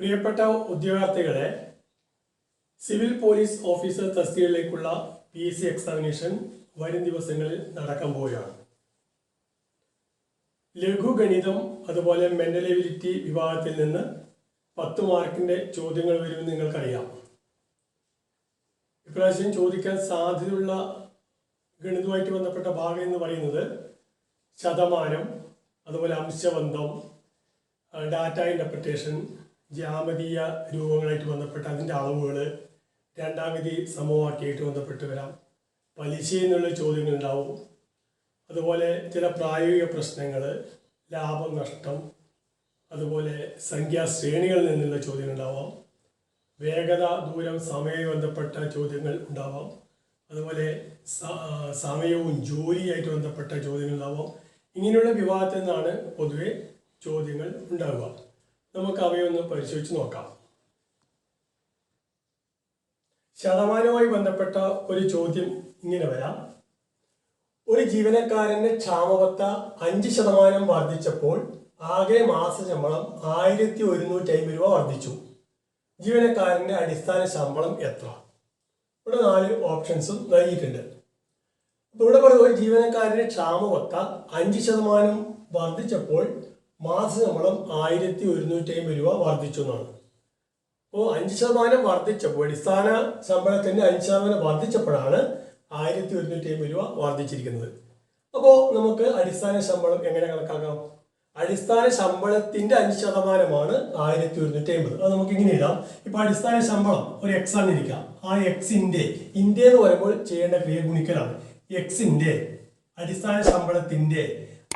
പ്രിയപ്പെട്ട ഉദ്യോഗാർത്ഥികളെ, civil police officer തസ്തികയിലേക്കുള്ള PSC എക്സാമിനേഷൻ വരും ദിവസങ്ങളിൽ നടക്കാൻ പോവുകയാണ്. ലഘുഗണിതം അതുപോലെ മെന്റൽ എബിലിറ്റി വിഭാഗത്തിൽ നിന്ന് 10 മാർക്കിന്റെ ചോദ്യങ്ങൾ വരുമെന്ന് നിങ്ങൾക്കറിയാം. ഇപ്രാവശ്യം ചോദിക്കാൻ സാധ്യതയുള്ള ഗണിതവുമായിട്ട് ബന്ധപ്പെട്ട ഭാഗം എന്ന് പറയുന്നത് ശതമാനം, അതുപോലെ അംശബന്ധം, ഡാറ്റ ഇന്റർപ്രിറ്റേഷൻ, ജ്യാമിതീയ രൂപങ്ങളായിട്ട് ബന്ധപ്പെട്ട അതിൻ്റെ അളവുകൾ, രണ്ടാം വിധി സമവാക്യമായിട്ട് ബന്ധപ്പെട്ട് വരാം, പലിശയിൽ നിന്നുള്ള ചോദ്യങ്ങൾ ഉണ്ടാവും. അതുപോലെ ചില പ്രായോഗിക പ്രശ്നങ്ങൾ, ലാഭം നഷ്ടം, അതുപോലെ സംഖ്യാശ്രേണികളിൽ നിന്നുള്ള ചോദ്യങ്ങൾ ഉണ്ടാവാം. വേഗത, ദൂരം, സമയവുമായി ബന്ധപ്പെട്ട ചോദ്യങ്ങൾ ഉണ്ടാവാം. അതുപോലെ സമയവും ജോലിയായിട്ട് ബന്ധപ്പെട്ട ചോദ്യങ്ങൾ ഉണ്ടാവാം. ഇങ്ങനെയുള്ള വിഭാഗത്തിൽ നിന്നാണ് പൊതുവെ ചോദ്യങ്ങൾ ഉണ്ടാവുക. നമുക്ക് അവയൊന്ന് പരിശോധിച്ച് നോക്കാം. ശതമാനവുമായി ബന്ധപ്പെട്ട ഒരു ചോദ്യം ഇങ്ങനെ വരാം. ഒരു ജീവനക്കാരന്റെ ക്ഷാമബത്ത 5% വർദ്ധിച്ചപ്പോൾ ആകെ മാസ ശമ്പളം 1150 രൂപ വർദ്ധിച്ചു. ജീവനക്കാരന്റെ അടിസ്ഥാന ശമ്പളം എത്ര? ഇവിടെ 4 ഓപ്ഷൻസും നൽകിയിട്ടുണ്ട്. അപ്പോൾ ഇവിടെ പറയുന്നത് ഒരു ജീവനക്കാരന്റെ ക്ഷാമബത്ത 5% വർദ്ധിച്ചപ്പോൾ മാസ ശമ്പളം 1150 രൂപ വർദ്ധിച്ചു എന്നാണ്. അപ്പോൾ 5% വർദ്ധിച്ചപ്പോൾ, അടിസ്ഥാന ശമ്പളത്തിന്റെ 5% വർദ്ധിച്ചപ്പോഴാണ് 1150 രൂപ വർദ്ധിച്ചിരിക്കുന്നത്. അപ്പോൾ നമുക്ക് അടിസ്ഥാന ശമ്പളം എങ്ങനെ കണക്കാക്കാം? അടിസ്ഥാന ശമ്പളത്തിന്റെ 5%മാണ് 1150. അത് നമുക്ക് ഇങ്ങനെ ഇടാം. ഇപ്പൊ അടിസ്ഥാന ശമ്പളം ഒരു എക്സ് ആണ് ഇരിക്കാം. ആ എക്സിന്റെ ഇന്ത്യ എന്ന് പറയുമ്പോൾ ചെയ്യേണ്ട ക്രിയ ഗുണിക്കലാണ്. എക്സിന്റെ അടിസ്ഥാന ശമ്പളത്തിന്റെ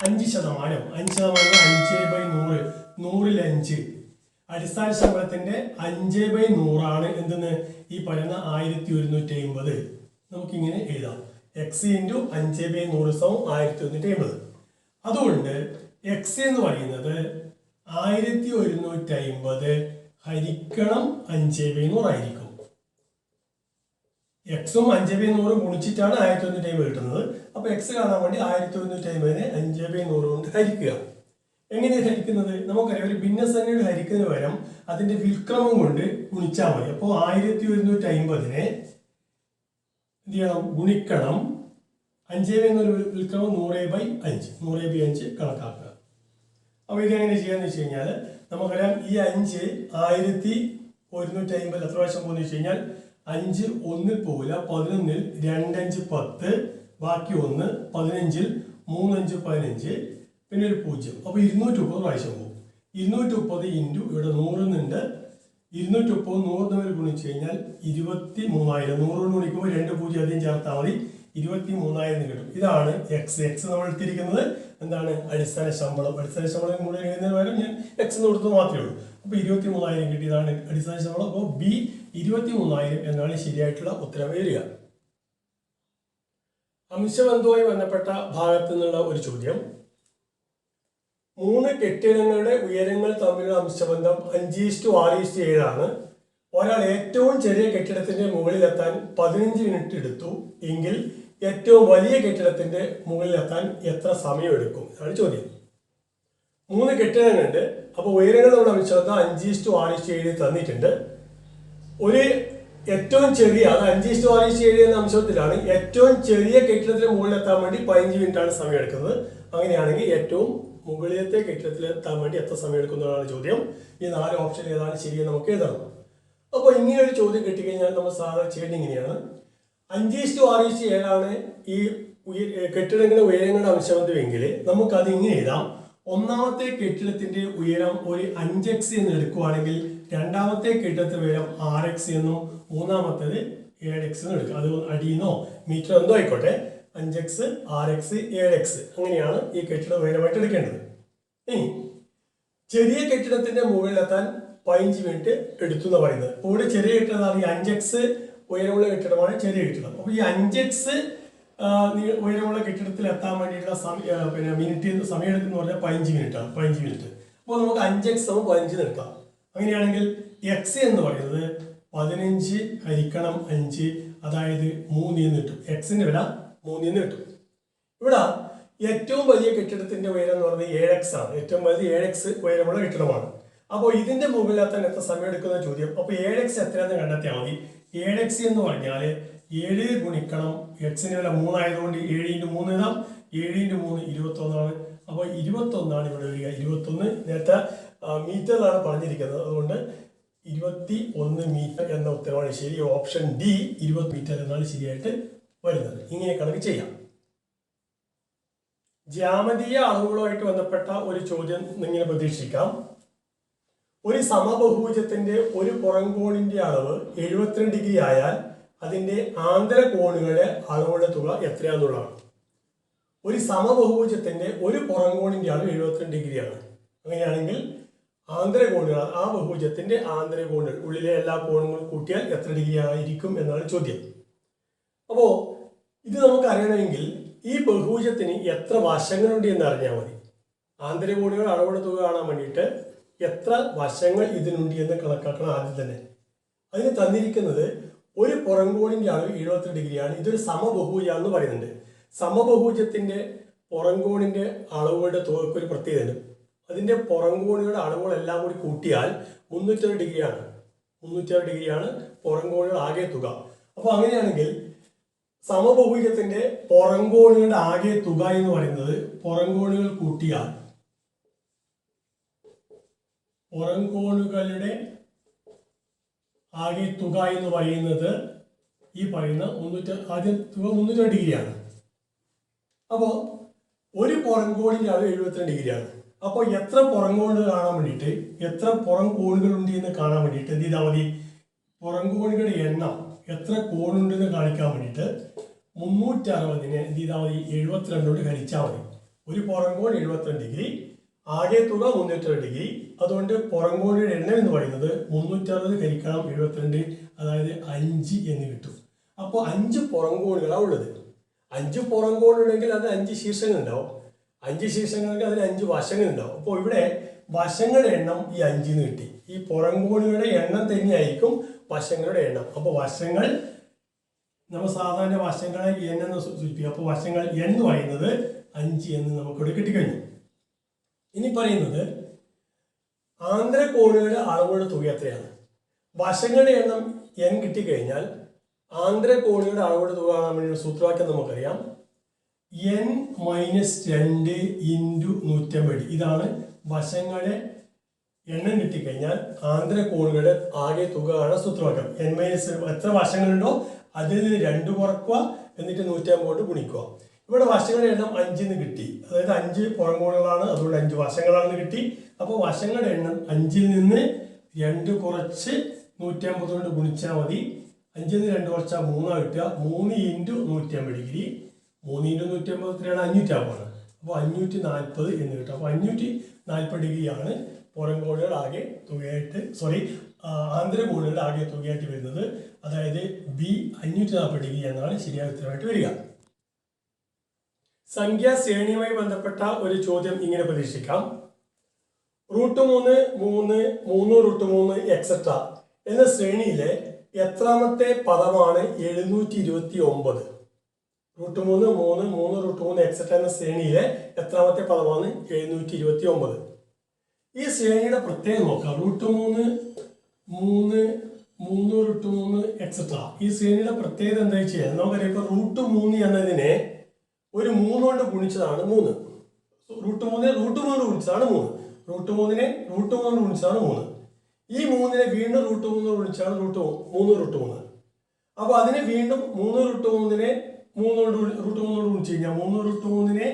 5%, 5/100, 100/5. അടിസ്ഥാന ശമ്പളത്തിന്റെ 5/100 എന്തെന്ന് ഈ പറയുന്ന 1150. നമുക്കിങ്ങനെ എഴുതാം. X into 5/100 1150. അതുകൊണ്ട് എക്സ് എന്ന് പറയുന്നത് 1150 ഹരിക്കണം 5/100 ആയിരിക്കും. എക്സും 5/100 ഗുണിച്ചിട്ടാണ് 1150 കിട്ടുന്നത്. അപ്പൊ എക്സ് കാണാൻ വേണ്ടി 1150 5/100 കൊണ്ട് ഹരിക്കുക. എങ്ങനെയാണ് ഹരിക്കുന്നത്? നമുക്കറിയാം, ഒരു ഭിന്നസംഖ്യയുടെ ഹരിക്കുന്നതിന് പകരം അതിന്റെ വിൽക്രമം കൊണ്ട് ഗുണിച്ചാൽ മതി. അപ്പോൾ 1150 എന്ത് ചെയ്യണം? ഗുണിക്കണം 5/100 വിൽക്രമം 100/5, 100/5 കണക്കാക്കുക. അപ്പൊ ഇതെങ്ങനെ ചെയ്യാന്ന് വെച്ച് കഴിഞ്ഞാൽ നമുക്കറിയാം, ഈ 5 1150 എത്ര പ്രാവശ്യം പോകുന്ന വെച്ച് കഴിഞ്ഞാൽ 5 1 പോകില്ല. 11 2 5 10, ബാക്കി 1, 15 3 5 15, പിന്നെ ഒരു 0. അപ്പൊ 230 പ്രാവശ്യം പോകും. 230 ഇൻറ്റു ഇവിടെ 100 ഉണ്ട്. 230 100 തമ്മിൽ ഗുണിച്ചു കഴിഞ്ഞാൽ 23,000. 100 കൊണ്ട് ഗുണിക്കുമ്പോൾ 2 0 അധികം ചേർത്താൽ മതി, 23,000 കിട്ടും. ഇതാണ് എക്സ്. എക്സ് നമ്മൾ എടുത്തിരിക്കുന്നത് എന്താണ്? അടിസ്ഥാന ശമ്പളം. അടിസ്ഥാന ശമ്പളം മുഴുവൻ എഴുതുന്നതിന് പകരം ഞാൻ എക്സ് എന്ന് കൊടുത്തത് മാത്രമേ ഉള്ളൂ. അപ്പൊ 23,000 കിട്ടി. ഇതാണ് അടിസ്ഥാന ശമ്പളം. അപ്പോൾ ബി 23,000 എന്നാണ് ശരിയായിട്ടുള്ള ഉത്തരം വരിക. അംശബന്ധവുമായി ബന്ധപ്പെട്ട ഭാഗത്തു നിന്നുള്ള ഒരു ചോദ്യം. 3 കെട്ടിടങ്ങളുടെ ഉയരങ്ങൾ തമ്മിലുള്ള അംശബന്ധം 5:6:7 ആണ്. ഒരാൾ ഏറ്റവും ചെറിയ കെട്ടിടത്തിന്റെ മുകളിലെത്താൻ 15 മിനിറ്റ് എടുത്തു എങ്കിൽ ഏറ്റവും വലിയ കെട്ടിടത്തിന്റെ മുകളിലെത്താൻ എത്ര സമയം എടുക്കും? അതാണ് ചോദ്യം. 3 കെട്ടിടങ്ങളുണ്ട്. അപ്പോൾ ഉയരങ്ങൾ തമ്മിലുള്ള അംശബന്ധം 5:6:7 തന്നിട്ടുണ്ട്. ഒരു ഏറ്റവും ചെറിയ, അത് 5:6:7 എന്ന അംശത്തിലാണ്. ഏറ്റവും ചെറിയ കെട്ടിടത്തിന് മുകളിലെത്താൻ വേണ്ടി 15 മിനിറ്റാണ് സമയം എടുക്കുന്നത്. അങ്ങനെയാണെങ്കിൽ ഏറ്റവും മുകളിലത്തെ കെട്ടിടത്തിൽ എത്താൻ വേണ്ടി എത്ര സമയം എടുക്കുന്നതാണ് ചോദ്യം. ഈ 4 ഓപ്ഷൻ ഏതാണ് ശരിയെന്ന് നമുക്ക് എഴുതണം. അപ്പോൾ ഇങ്ങനെ ഒരു ചോദ്യം കിട്ടിക്കഴിഞ്ഞാൽ നമ്മൾ സാധാരണ ചെയ്യേണ്ടത് ഇങ്ങനെയാണ്. 5:6:7 ഈ കെട്ടിടങ്ങളുടെ ഉയരങ്ങളുടെ അംശബന്ധമെങ്കിൽ നമുക്കത് ഇങ്ങനെ എഴുതാം. ഒന്നാമത്തെ കെട്ടിടത്തിന്റെ ഉയരം ഒരു 5x എന്ന് എടുക്കുകയാണെങ്കിൽ രണ്ടാമത്തെ കെട്ടിടത്തിന്റെ ഉയരം 6x എന്നും മൂന്നാമത്തേത് 7x എന്നും എടുക്കുക. അത് അടിയെന്നോ മീറ്റർ എന്തോ ആയിക്കോട്ടെ. 5x 6x 7x അങ്ങനെയാണ് ഈ കെട്ടിട ഉയരമായിട്ട് എടുക്കേണ്ടത്. ഇനി ചെറിയ കെട്ടിടത്തിന്റെ മുകളിലെത്താൻ 15 മിനിറ്റ് എടുത്തു എന്ന് പറയുന്നത്. അപ്പോൾ ഇവിടെ ചെറിയ കെട്ടിടമാണ്. ഈ 5x ഉയരമുള്ള കെട്ടിടമാണ് ചെറിയ കെട്ടിടം. അപ്പോൾ ഈ 5x ഉയരമുള്ള കെട്ടിടത്തിൽ എത്താൻ വേണ്ടിയിട്ടുള്ള മിനിറ്റ് സമയം എടുക്കുന്ന പറഞ്ഞാൽ 15 മിനിറ്റാണ്. 15 മിനിറ്റ്. അപ്പോൾ നമുക്ക് 5x 15 എടുക്കാം. അങ്ങനെയാണെങ്കിൽ എക്സ് എന്ന് പറയുന്നത് 15 ഹരിക്കണം 5, അതായത് 3 എന്ന് കിട്ടും. എക്സിന്റെ വില 3 എന്ന് കിട്ടും. ഇവിടെ ഏറ്റവും വലിയ കെട്ടിടത്തിന്റെ ഉയരം എന്ന് പറയുന്നത് 7x ആണ്. ഏറ്റവും വലുത് 7x ഉയരമുള്ള കെട്ടിടമാണ്. അപ്പോൾ ഇതിന്റെ മുകളിലെത്താൻ എത്ര സമയം എടുക്കുന്ന ചോദ്യം. അപ്പോൾ 7x എത്രയാണെന്ന് കണ്ടെത്തിയാൽ മതി. 7x എന്ന് പറഞ്ഞാൽ 7 ഗുണിക്കണം എക്സിന് വില 3 ആയതുകൊണ്ട് 7 × 3 എഴുതാം. 7 × 3 21 അപ്പോൾ 21 ഇവിടെ വരിക. 21 നേരത്തെ മീറ്ററിലാണ് പറഞ്ഞിരിക്കുന്നത്, അതുകൊണ്ട് 21 മീറ്റർ എന്ന ഉത്തരവാണ് ശരി. ഓപ്ഷൻ ഡി 20 മീറ്റർ എന്നാണ് ശരിയായിട്ട് വരുന്നത്. ഇങ്ങനെ കണക്ക് ചെയ്യാം. ജ്യാമിതീയ അളവുകളുമായിട്ട് ബന്ധപ്പെട്ട ഒരു ചോദ്യം ഇങ്ങനെ പ്രതീക്ഷിക്കാം. ഒരു സമബഹുഭുജത്തിന്റെ ഒരു പുറംകോണിന്റെ അളവ് 72 ഡിഗ്രി ആയാൽ അതിന്റെ ആന്തരകോണുകളുടെ അളവുകളുടെ തുക എത്രയാന്നുള്ളതാണ്. ഒരു സമബഹുഭുജത്തിന്റെ ഒരു പുറംകോണിന്റെ അളവ് 72 ഡിഗ്രിയാണ്. അങ്ങനെയാണെങ്കിൽ ആന്തരകോണുകൾ, ആ ബഹുഭുജത്തിന്റെ ആന്തരകോണുകൾ, ഉള്ളിലെ എല്ലാ കോണുകളും കൂട്ടിയാൽ എത്ര ഡിഗ്രി ആയിരിക്കും എന്നാണ് ചോദ്യം. അപ്പോൾ ഇത് നമുക്ക് അറിയണമെങ്കിൽ ഈ ബഹുഭുജത്തിന് എത്ര വശങ്ങളുണ്ട് എന്ന് അറിഞ്ഞാൽ മതി. ആന്തരകോണുകൾ അളവുകളുടെ തുക കാണാൻ വേണ്ടിയിട്ട് എത്ര വശങ്ങൾ ഇതിനുണ്ട് എന്ന് കണക്കാക്കണം ആദ്യം തന്നെ. അതിന് തന്നിരിക്കുന്നത് ഒരു പുറംകോണിന്റെ അളവ് 72 ഡിഗ്രിയാണ്. ഇതൊരു സമബഹുഭുജാന്ന് പറയുന്നുണ്ട്. സമബഹുഭുജത്തിന്റെ പുറംകോണിന്റെ അളവുകളുടെ തുകയ്ക്ക് ഒരു പ്രത്യേകത ഉണ്ട്. അതിന്റെ പുറംകോണുകളുടെ അളവുകളെല്ലാം കൂടി കൂട്ടിയാൽ 360 ഡിഗ്രിയാണ്. 360 ഡിഗ്രിയാണ് പുറംകോണുകൾ ആകെ തുക. അപ്പോൾ അങ്ങനെയാണെങ്കിൽ സമബഹുഭുജത്തിന്റെ പുറംകോണുകളുടെ ആകെ തുക എന്ന് പറയുന്നത്, പുറംകോണുകൾ കൂട്ടിയാൽ പുറംകോണുകളുടെ ആകെ തുക എന്ന് പറയുന്നത് ഈ പറയുന്ന ആദ്യ തുക 360 ഡിഗ്രിയാണ്. അപ്പോൾ ഒരു പുറംകോണിന്റെ അളവ് 72 ഡിഗ്രിയാണ്. അപ്പോൾ എത്ര പുറംകോണുകൾ കാണാൻ വേണ്ടിയിട്ട്, എത്ര പുറം കോണുകളുണ്ട് എന്ന് കാണാൻ വേണ്ടിയിട്ട് എന്ത് ചെയ്താൽ മതി, പുറംകോണുകളുടെ എണ്ണം എത്ര കോണുണ്ടെന്ന് കാണിക്കാൻ വേണ്ടിയിട്ട് 360 എന്ത് ചെയ്താൽ മതി, 72 കൊണ്ട് ഹരിച്ചാൽ മതി. ഒരു പുറംകോൺ 72 ഡിഗ്രി, ആകെ തുക 360 ഡിഗ്രി. അതുകൊണ്ട് പുറംകോണുകളുടെ എണ്ണം എന്ന് പറയുന്നത് 360 ഹരിക്കണം 72, അതായത് 5 എന്ന് കിട്ടും. അപ്പോൾ 5 പുറംകോണുകളാണ് ഉള്ളത്. 5 പുറംകോണുണ്ടെങ്കിൽ അത് 5 ശീർഷങ്ങൾ ഉണ്ടാവും. 5 ശീർഷങ്ങളുണ്ടെങ്കിൽ അതിന് 5 വശങ്ങൾ ഉണ്ടാവും. അപ്പോൾ ഇവിടെ വശങ്ങളുടെ എണ്ണം ഈ 5 എന്ന് കിട്ടി. ഈ പുറംകോണുകളുടെ എണ്ണം തന്നെയായിരിക്കും വശങ്ങളുടെ എണ്ണം. അപ്പോൾ വശങ്ങൾ നമ്മൾ സാധാരണ വശങ്ങളെ n എന്ന് സൂചിപ്പിക്കും. അപ്പോൾ വശങ്ങൾ n എന്ന് പറയുന്നത് 5 എന്ന് നമുക്കിവിടെ കിട്ടിക്കഴിഞ്ഞു. ഇനി പറയുന്നത് ആന്തരകോണുകളുടെ അളവുകളുടെ തുക എത്രയാണ്. വശങ്ങളുടെ എണ്ണം n കിട്ടിക്കഴിഞ്ഞാൽ ആന്തരകോണുകളുടെ അളവുകളുടെ തുക കാണാൻ വേണ്ടിയുള്ള സൂത്രവാക്യം നമുക്കറിയാം. n - 2 × 150. ഇതാണ് വശങ്ങളുടെ എണ്ണം കിട്ടിക്കഴിഞ്ഞാൽ ആന്തരകോണുകളുടെ ആകെ തുക കാണാൻ സൂത്രവാക്യം. n - എത്ര വശങ്ങളുണ്ടോ അതിൽ നിന്ന് 2 കുറക്കുക, എന്നിട്ട് 150 കൊണ്ട് ഗുണിക്കുക. ഇവിടെ വശങ്ങളുടെ എണ്ണം 5 എന്ന് കിട്ടി, അതായത് 5 പുറംകോണുകളാണ്, അതുകൊണ്ട് 5 വശങ്ങളാണെന്ന് കിട്ടി. അപ്പോൾ വശങ്ങളുടെ എണ്ണം 5ൽ നിന്ന് 2 കുറച്ച് 150 കൊണ്ട് ഗുണിച്ചാൽ മതി. 5ൽ നിന്ന് 2 കുറച്ചാൽ 3 കിട്ടുക. 3 × 150 ഡിഗ്രി, 3 × 150 എത്രയാണ്, 550 ആണ്. അപ്പോൾ 540 എന്ന് കിട്ടും. അപ്പോൾ 540 ഡിഗ്രിയാണ് പുറംകോണുകൾ ആകെ തുകയായിട്ട്, ആന്തരകോണുകളുടെ ആകെ തുകയായിട്ട് വരുന്നത്. അതായത് ബി 540 ഡിഗ്രി എന്നാണ് ശരിയായ ഉത്തരമായിട്ട് വരിക. സംഖ്യാ ശ്രേണിയുമായി ബന്ധപ്പെട്ട ഒരു ചോദ്യം ഇങ്ങനെ പ്രതീക്ഷിക്കാം. √3, 3, 3√3 എക്സെട്ര എന്ന ശ്രേണിയിലെ എത്രാമത്തെ പദമാണ് 729? √3, 3, 3√3 എക്സെട്ര എന്ന ശ്രേണിയിലെ എത്രാമത്തെ പദമാണ് 729? ഈ ശ്രേണിയുടെ പ്രത്യേകം നോക്കാം. √3, 3, 3√3 എക്സെട്ര. ഈ ശ്രേണിയുടെ പ്രത്യേകത എന്താ വെച്ചാൽ നമുക്കറിയാം, ഇപ്പൊ √3 എന്നതിനെ ഒരു 3 കൊണ്ട് ഗുണിച്ചതാണ് 3. √3 കൊണ്ട് ഗുണിച്ചതാണ് 3. √3 കൊണ്ട് ഗുണിച്ചതാണ് 3. ഈ 3നെ വീണ്ടും √3 ഗുണിച്ചാണ് 3√3. അപ്പൊ അതിനെ വീണ്ടും 3√3നെ 3 കൊണ്ട് √3 ഗുണിച്ചു കഴിഞ്ഞാൽ 3√3നെ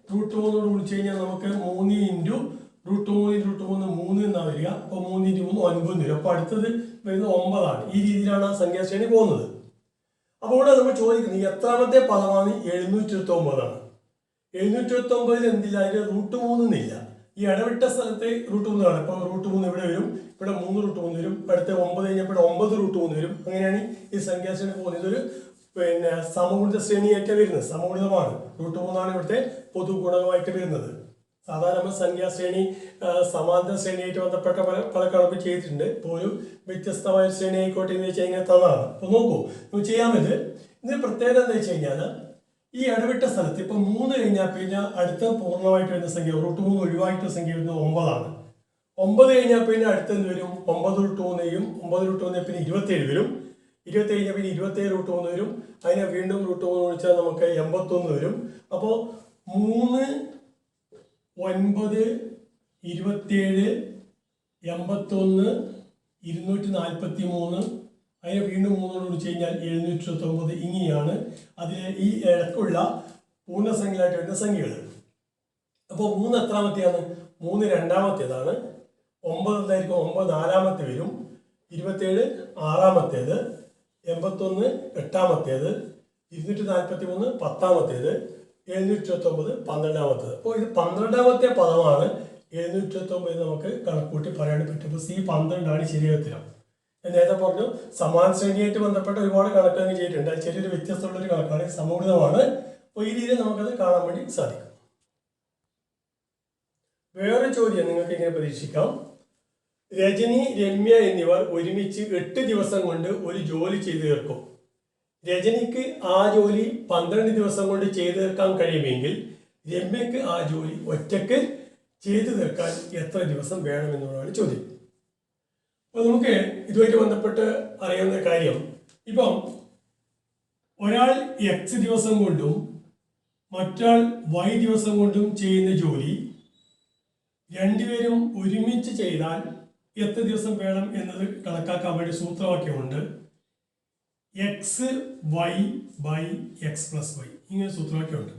√3 കൊണ്ട് ഗുണിച്ചു കഴിഞ്ഞാൽ നമുക്ക് 3 × √3 3 എന്നാ വരിക. അപ്പൊ 3 × 3 9 വരും. അപ്പൊ അടുത്തത് വരുന്നത് 9 ആണ്. ഈ രീതിയിലാണ് ആ സംഖ്യാശ്രേണി പോകുന്നത്. അപ്പോൾ ഇവിടെ നമ്മൾ ചോദിക്കുന്നത് എത്രാമത്തെ പദമാണ് 729 ആണ്. 729 എന്തില്ല, അതിന്റെ √3 എന്നില്ല. ഈ ഇടവിട്ട സ്ഥലത്തെ √3 ആണ്. ഇപ്പൊ √3 ഇവിടെ വരും, ഇവിടെ 3√3 വരും, അടുത്ത 9 കഴിഞ്ഞപ്പോൾ 9√3 വരും. അങ്ങനെയാണ് ഈ സംഖ്യാശ്രേണി പോകുന്നത്. ഇതൊരു സമഗുണിത ശ്രേണിയായിട്ട് വരുന്നത്, സമഗുണിതമാണ്. √3 ആണ് ഇവിടുത്തെ പൊതു ഗുണകമായിട്ട് വരുന്നത്. സാധാരണ നമ്മൾ സംഖ്യാശ്രേണി സമാന്തര ശ്രേണിയായിട്ട് ബന്ധപ്പെട്ട പല കണക്ക് ചെയ്തിട്ടുണ്ട്. ഇപ്പോൾ ഒരു വ്യത്യസ്തമായ ശ്രേണി ആയിക്കോട്ടെ എന്ന് വെച്ചാൽ ഇങ്ങനെ തന്നതാണ്. അപ്പൊ നോക്കൂ, നമുക്ക് ചെയ്യാമത്. ഇതിന് പ്രത്യേകത എന്താ വെച്ച് കഴിഞ്ഞാൽ ഈ ഇടവിട്ട സ്ഥലത്ത് ഇപ്പൊ 3 കഴിഞ്ഞാൽ പിന്നെ അടുത്ത പൂർണ്ണമായിട്ട് വരുന്ന സംഖ്യ √3 ഒഴിവായിട്ടുള്ള സംഖ്യ വരുന്നത് 9 ആണ്. 9 കഴിഞ്ഞാൽ പിന്നെ അടുത്തെന്ത് വരും? 9 √1 ചെയ്യും. 9 √1 പിന്നെ 27 വരും. 27 കഴിഞ്ഞാൽ പിന്നെ 27 √1 വരും. അതിനെ വീണ്ടും √1 വിളിച്ചാൽ നമുക്ക് 81 വരും. അപ്പോൾ 3, 9, 27, 81, 243, അതിനെ വീണ്ടും 3 വിളിച്ചു കഴിഞ്ഞാൽ 729. ഇങ്ങനെയാണ് അതിലെ ഈ ഇടക്കുള്ള പൂർണ്ണസംഖ്യയായിട്ട് വരുന്ന സംഖ്യകൾ. അപ്പോൾ 3 എത്രാമത്തെയാണ്? 3 രണ്ടാമത്തേതാണ്. 9 എന്തായിരിക്കും? 9 നാലാമത്തെ വരും. 27 ആറാമത്തേത്. 81 എട്ടാമത്തേത്. 243 പത്താമത്തേത്. 729 12ാമത്തേത്. അപ്പോൾ ഇത് 12ാമത്തെ പദമാണ്. 729 നമുക്ക് കണക്കൂട്ടി പറയാൻ പറ്റും. അപ്പോൾ C12 ശരിയായ ഉത്തരം. ഞാൻ നേരത്തെ പറഞ്ഞു സമാന ശ്രേണിയായിട്ട് ബന്ധപ്പെട്ട ഒരുപാട് കണക്കുകൾ ചെയ്തിട്ടുണ്ട്. അത് ചെറിയൊരു വ്യത്യസ്തമുള്ള ഒരു കണക്കാണ്, സമൂഹിതമാണ്. അപ്പോൾ ഈ രീതിയിൽ നമുക്കത് കാണാൻ വേണ്ടി സാധിക്കും. വേറെ ചോദ്യം നിങ്ങൾക്ക് ഇങ്ങനെ പ്രതീക്ഷിക്കാം. രജനി, രമ്യ എന്നിവർ ഒരുമിച്ച് 8 ദിവസം കൊണ്ട് ഒരു ജോലി ചെയ്തു തീർക്കും. രജനിക്ക് ആ ജോലി 12 ദിവസം കൊണ്ട് ചെയ്തു തീർക്കാൻ കഴിയുമെങ്കിൽ രമ്യക്ക് ആ ജോലി ഒറ്റയ്ക്ക് ചെയ്തു തീർക്കാൻ എത്ര ദിവസം വേണമെന്നുള്ളതാണ് ചോദ്യം. അപ്പോൾ നമുക്ക് ഇതുമായിട്ട് ബന്ധപ്പെട്ട് അറിയാവുന്ന കാര്യം, ഇപ്പം ഒരാൾ X ദിവസം കൊണ്ടും മറ്റാൾ Y ദിവസം കൊണ്ടും ചെയ്യുന്ന ജോലി രണ്ടുപേരും ഒരുമിച്ച് ചെയ്താൽ എത്ര ദിവസം വേണം എന്നത് കണക്കാക്കാൻ വേണ്ടി സൂത്രവാക്യമുണ്ട്. XY/X+Y ഇങ്ങനെ സൂത്രവാക്യമുണ്ട്.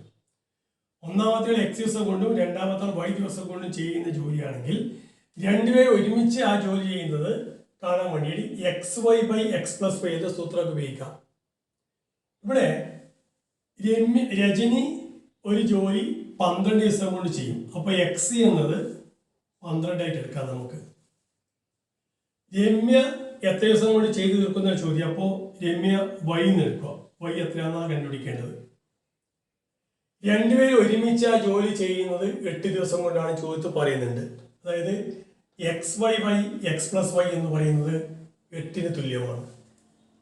ഒന്നാമത്തെ X ദിവസം കൊണ്ടും രണ്ടാമത്തെ Y ദിവസം കൊണ്ടും ചെയ്യുന്ന ജോലിയാണെങ്കിൽ രണ്ടുപേരും ഒരുമിച്ച് ആ ജോലി ചെയ്യുന്നത് കാണാൻ വേണ്ടി XY/X+Y എന്ന സൂത്രമൊക്കെ ഉപയോഗിക്കാം. ഇവിടെ രജനി ഒരു ജോലി 12 ദിവസം കൊണ്ട് ചെയ്യും. അപ്പോൾ X എന്നത് 12 ആയിട്ട് എടുക്കാം നമുക്ക്. രമ്യ എത്ര ദിവസം കൊണ്ട് ചെയ്തു തീർക്കുന്ന ചോദ്യം. അപ്പോൾ രമ്യ Y എന്ന് എടുക്കുക. Y എത്രയാണെന്നാണ് കണ്ടുപിടിക്കേണ്ടത്. രണ്ടുപേരും ഒരുമിച്ച് ആ ജോലി ചെയ്യുന്നത് 8 ദിവസം കൊണ്ടാണ് ചോദ്യത്തിൽ പറയുന്നുണ്ട്. അതായത് XY/X+Y എന്ന് പറയുന്നത് 8ന് തുല്യമാണ്.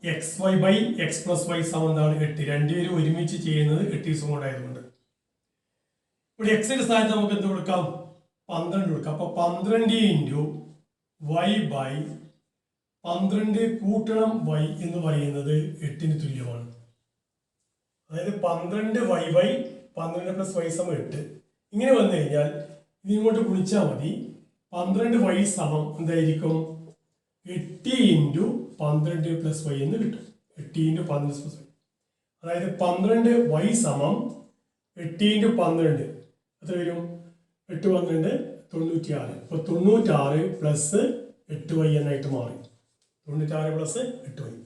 XY/X+Y സമന്താണ് 8. രണ്ടുപേരും ഒരുമിച്ച് ചെയ്യുന്നത് 8 ദിവസം കൊണ്ടായതുകൊണ്ട് ഇവിടെ എക്സിന്റെ സ്ഥാനത്ത് നമുക്ക് എന്ത് കൊടുക്കാം? 12 കൊടുക്കാം. അപ്പോൾ 12 × Y/12 കൂട്ടണം Y എന്ന് പറയുന്നത് 8ന് തുല്യമാണ്. അതായത് 12 Y/12 + Y = 8. ഇങ്ങനെ വന്നു കഴിഞ്ഞാൽ ഇത് ഇങ്ങോട്ട് ഗുണിച്ചാൽ മതി. 12 Y സമം എന്തായിരിക്കും? 8 × 12 + Y എന്ന് കിട്ടും. 8 × 12 + Y. അതായത് 12 Y സമം 8 × 12 എത്ര വരും? 8 12 96. അപ്പോൾ 96 + 8Y എന്നായിട്ട് മാറി. 96 + 8Y.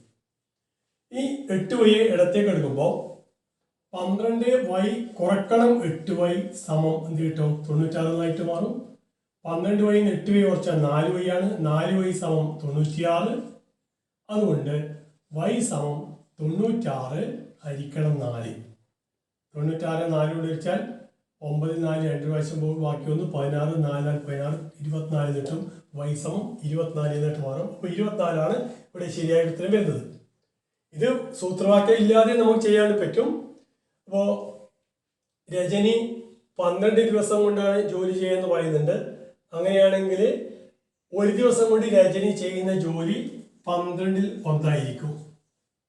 ഈ 8Y ഇടത്തേക്ക് എടുക്കുമ്പോൾ 12Y കുറക്കണം 8Y സമം എന്ത് കിട്ടും? 96 എന്നായിട്ട് മാറും. 12Y 8Y കുറച്ചാൽ 4Y ആണ്. 4Y സമം 96. അതുകൊണ്ട് Y സമം 96 ഹരിക്കണം 4. 96 4 കൊണ്ട് ഹരിച്ചാൽ 9 4 2 പ്രാവശ്യം പോകും. ബാക്കി ഒന്ന് 16 4 4 16 24 കിട്ടും. Y സമം 24 എന്നിട്ട് മാറും. അപ്പോൾ 24 ഇവിടെ ശരിയായ ഉത്തരം വരുന്നത്. ഇത് സൂത്രവാക്യം ഇല്ലാതെ നമുക്ക് ചെയ്യാൻ പറ്റും. അപ്പോൾ രജനി 12 ദിവസം കൊണ്ടാണ് ജോലി ചെയ്യുന്നത് പറയുന്നുണ്ട്. അങ്ങനെയാണെങ്കിൽ ഒരു ദിവസം കൊണ്ട് രജനി ചെയ്യുന്ന ജോലി 12ൽ 1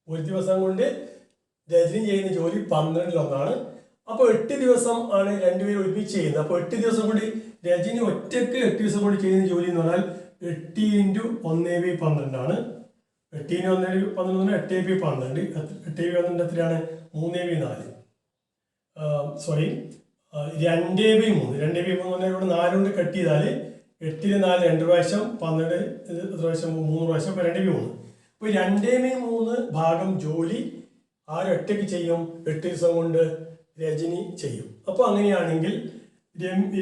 ഒരു ദിവസം കൊണ്ട് രജനി ചെയ്യുന്ന ജോലി 12ൽ 1. അപ്പോൾ 8 ദിവസം ആണ് രണ്ടുപേരും ഒരുമിച്ച് ചെയ്യുന്നത്. അപ്പോൾ 8 ദിവസം കൂടി രജനി ഒറ്റയ്ക്ക് 8 ദിവസം കൂടി ചെയ്യുന്ന ജോലി എന്ന് പറഞ്ഞാൽ 8 × 1/12 ആണ്. 8 × 1/12 8/12. 8/12 എത്രയാണ്? 3/4. സോറി 2/3. 2/3 ഇവിടെ 4 കൊണ്ട് കട്ട് ചെയ്താൽ 8ൽ 4 2 പ്രാവശ്യം 12 എത്ര പ്രാവശ്യം? 3 പ്രാവശ്യം. അപ്പോൾ 2/3. അപ്പോൾ 2/3 ഭാഗം ജോലി ആരൊറ്റയ്ക്ക് ചെയ്യും? 8 ദിവസം കൊണ്ട് രജനി ചെയ്യും. അപ്പോൾ അങ്ങനെയാണെങ്കിൽ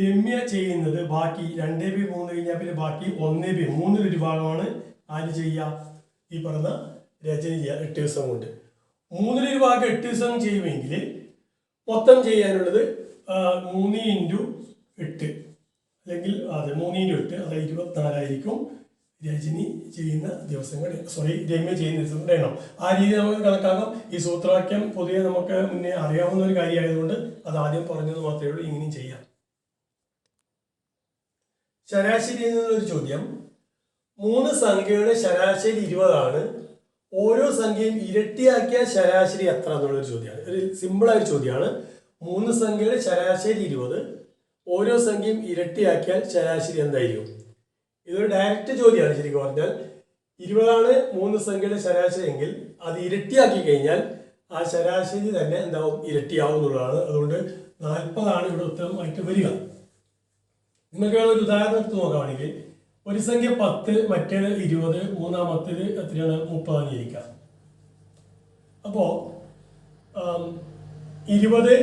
രമ്യ ചെയ്യുന്നത് ബാക്കി 2/3 കഴിഞ്ഞാൽ പിന്നെ ബാക്കി 1/3 ഭാഗമാണ് ആര് ചെയ്യുക? ഈ പറഞ്ഞ രജനി ചെയ്യുക 8 ദിവസം കൊണ്ട്. 3 ഭാഗം 8 ദിവസം ചെയ്യുമെങ്കിൽ മൊത്തം ചെയ്യാനുള്ളത് 3 × 8 അല്ലെങ്കിൽ അതെ 3 × 8 അതായത് 24 ആയിരിക്കും രജനി ചെയ്യുന്ന ദിവസങ്ങൾ. സോറി രമ്യ ചെയ്യുന്ന ദിവസങ്ങളുടെ എണ്ണം. ആ രീതി നമുക്ക് കണക്കാക്കാം. ഈ സൂത്രവാക്യം പൊതുവെ നമുക്ക് മുന്നേ അറിയാവുന്ന ഒരു കാര്യമായതുകൊണ്ട് അത് ആദ്യം പറഞ്ഞത് മാത്രമേ ഉള്ളൂ. ഇങ്ങനെയും ചെയ്യാം. ശരാശരി എന്നുള്ളൊരു ചോദ്യം. 3 സംഖ്യയുടെ ശരാശരി 20 ഓരോ സംഖ്യയും ഇരട്ടിയാക്കിയ ശരാശരി എത്ര എന്നുള്ളൊരു ചോദ്യമാണ്. ഒരു സിമ്പിളായ ചോദ്യമാണ്. 3 സംഖ്യയുടെ ശരാശരി 20, ഓരോ സംഖ്യയും ഇരട്ടിയാക്കിയാൽ ശരാശരി എന്തായിരിക്കും? ഇതൊരു ഡയറക്റ്റ് ചോദ്യമാണ്. ശരിക്കും പറഞ്ഞാൽ 20 3 സംഖ്യയുടെ ശരാശരി എങ്കിൽ അത് ഇരട്ടിയാക്കി കഴിഞ്ഞാൽ ആ ശരാശരി തന്നെ എന്താവും? ഇരട്ടിയാവും എന്നുള്ളതാണ്. അതുകൊണ്ട് 40 ഇവിടെ ഉത്തരമായിട്ട് വരിക. നിങ്ങൾക്ക് ഒരു ഉദാഹരണം എടുത്ത് നോക്കുകയാണെങ്കിൽ ഒരു സംഖ്യ 10, മറ്റേത് 20, മൂന്നാമത്തേത് എത്രയാണ്? 30 ഇരിക്കാം. അപ്പോൾ 20,